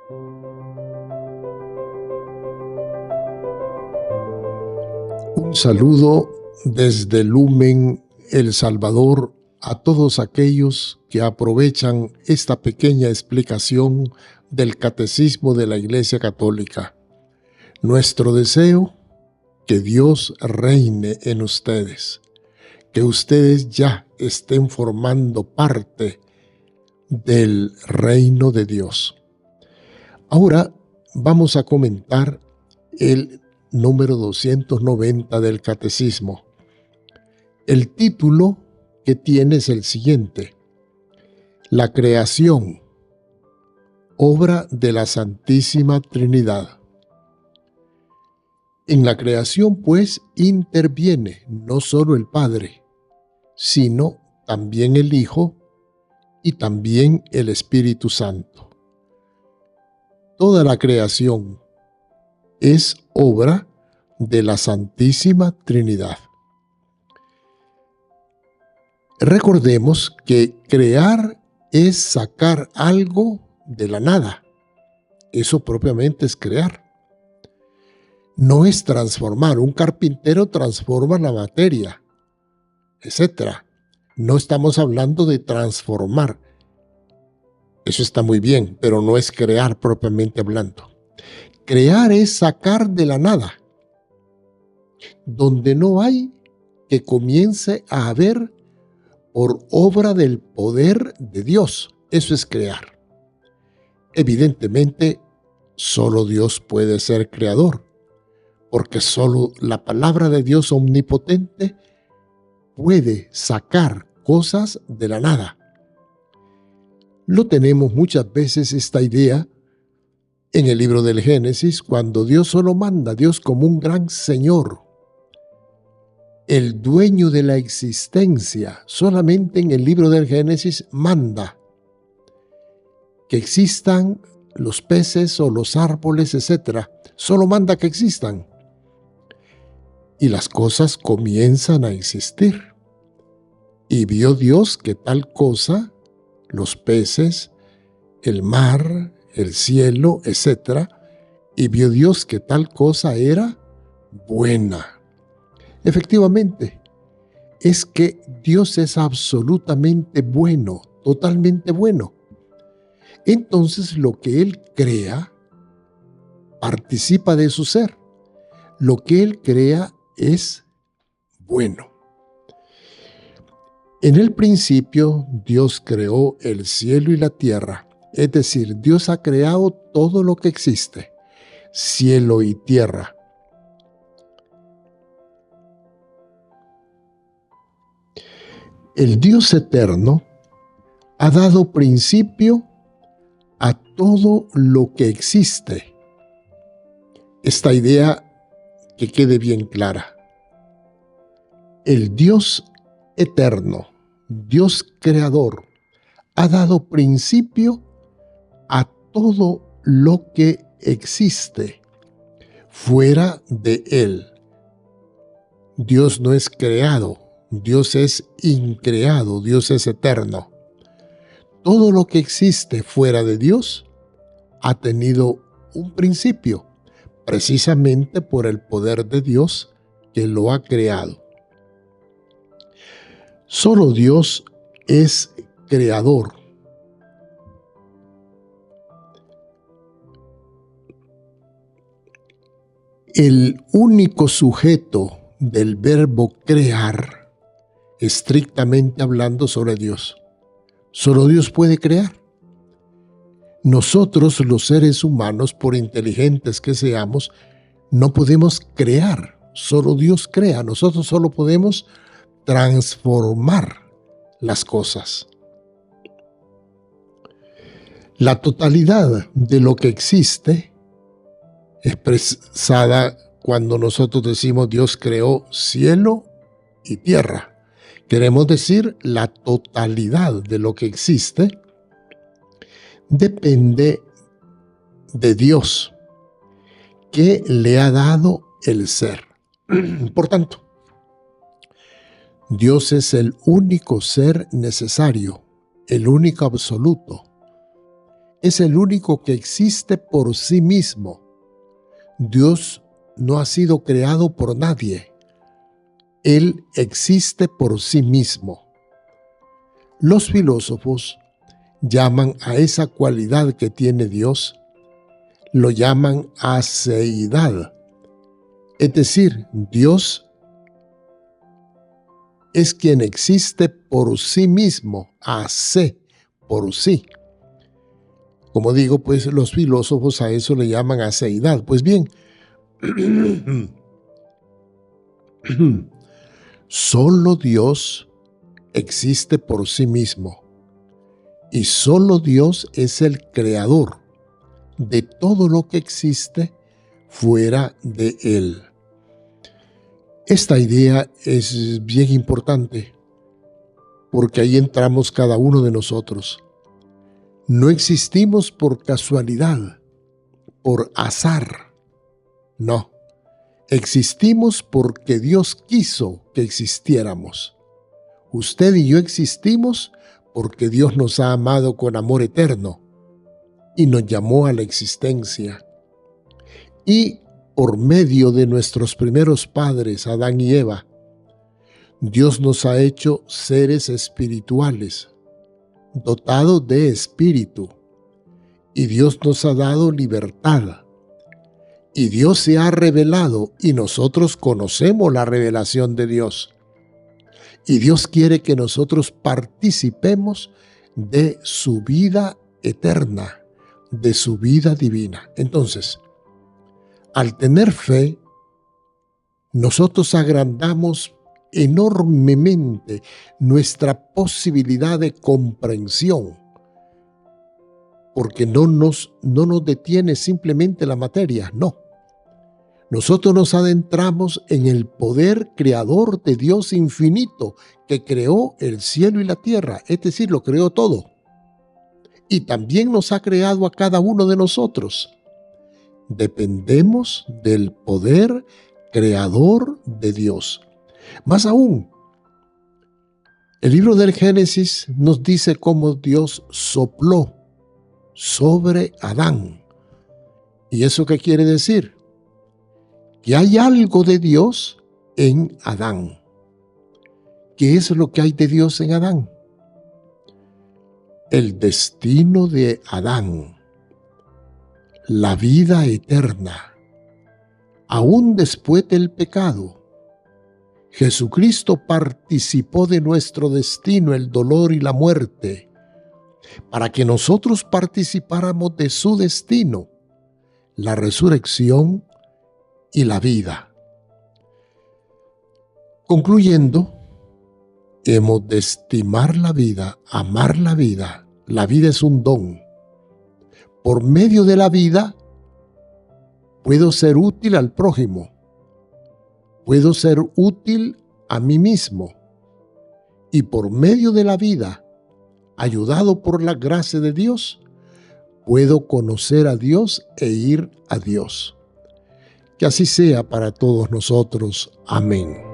Un saludo desde Lumen, El Salvador, a todos aquellos que aprovechan esta pequeña explicación del Catecismo de la Iglesia Católica. Nuestro deseo, que Dios reine en ustedes, que ustedes ya estén formando parte del reino de Dios. Ahora vamos a comentar el número 290 del Catecismo. El título que tiene es el siguiente: La creación, obra de la Santísima Trinidad. En la creación, pues, interviene no solo el Padre, sino también el Hijo y también el Espíritu Santo. Toda la creación es obra de la Santísima Trinidad. Recordemos que crear es sacar algo de la nada. Eso propiamente es crear. No es transformar. Un carpintero transforma la materia, etc. No estamos hablando de transformar. Eso está muy bien, pero no es crear propiamente hablando. Crear es sacar de la nada, donde no hay, que comience a haber por obra del poder de Dios. Eso es crear. Evidentemente, solo Dios puede ser creador, porque solo la palabra de Dios omnipotente puede sacar cosas de la nada. Lo tenemos muchas veces esta idea en el libro del Génesis, cuando Dios solo manda, Dios como un gran Señor, el dueño de la existencia, solamente en el libro del Génesis manda que existan los peces o los árboles, etc. Solo manda que existan. Y las cosas comienzan a existir. Y vio Dios que tal cosa, los peces, el mar, el cielo, etc. Y vio Dios que tal cosa era buena. Efectivamente, es que Dios es absolutamente bueno, totalmente bueno. Entonces lo que Él crea participa de su ser. Lo que Él crea es bueno. En el principio Dios creó el cielo y la tierra. Es decir, Dios ha creado todo lo que existe, cielo y tierra. El Dios eterno ha dado principio a todo lo que existe. Esta idea que quede bien clara. El Dios eterno, Dios creador, ha dado principio a todo lo que existe fuera de Él. Dios no es creado, Dios es increado, Dios es eterno. Todo lo que existe fuera de Dios ha tenido un principio, precisamente por el poder de Dios que lo ha creado. Solo Dios es creador. El único sujeto del verbo crear, estrictamente hablando, sobre Dios. Solo Dios puede crear. Nosotros, los seres humanos, por inteligentes que seamos, no podemos crear. Solo Dios crea. Nosotros solo podemos transformar las cosas. La totalidad de lo que existe, expresada cuando nosotros decimos Dios creó cielo y tierra. Queremos decir la totalidad de lo que existe depende de Dios, que le ha dado el ser. Por tanto, Dios es el único ser necesario, el único absoluto, es el único que existe por sí mismo. Dios no ha sido creado por nadie. Él existe por sí mismo. Los filósofos llaman a esa cualidad que tiene Dios, lo llaman aceidad. Es decir, Dios es quien existe por sí mismo, hace por sí. Como digo, pues los filósofos a eso le llaman aceidad. Pues bien, solo Dios existe por sí mismo y solo Dios es el creador de todo lo que existe fuera de Él. Esta idea es bien importante porque ahí entramos cada uno de nosotros. No existimos por casualidad, por azar. No, existimos porque Dios quiso que existiéramos. Usted y yo existimos porque Dios nos ha amado con amor eterno y nos llamó a la existencia. Y por medio de nuestros primeros padres, Adán y Eva, Dios nos ha hecho seres espirituales, dotados de espíritu. Y Dios nos ha dado libertad. Y Dios se ha revelado y nosotros conocemos la revelación de Dios. Y Dios quiere que nosotros participemos de su vida eterna, de su vida divina. Entonces, al tener fe, nosotros agrandamos enormemente nuestra posibilidad de comprensión, porque no nos detiene simplemente la materia, no. Nosotros nos adentramos en el poder creador de Dios infinito que creó el cielo y la tierra, es decir, lo creó todo. Y también nos ha creado a cada uno de nosotros. Dependemos del poder creador de Dios. Más aún, el libro del Génesis nos dice cómo Dios sopló sobre Adán. ¿Y eso qué quiere decir? Que hay algo de Dios en Adán. ¿Qué es lo que hay de Dios en Adán? El destino de Adán, la vida eterna, aún después del pecado. Jesucristo participó de nuestro destino, el dolor y la muerte, para que nosotros participáramos de su destino, la resurrección y la vida. Concluyendo, hemos de estimar la vida, amar la vida. La vida es un don. Por medio de la vida, puedo ser útil al prójimo. Puedo ser útil a mí mismo. Y por medio de la vida, ayudado por la gracia de Dios, puedo conocer a Dios e ir a Dios. Que así sea para todos nosotros. Amén.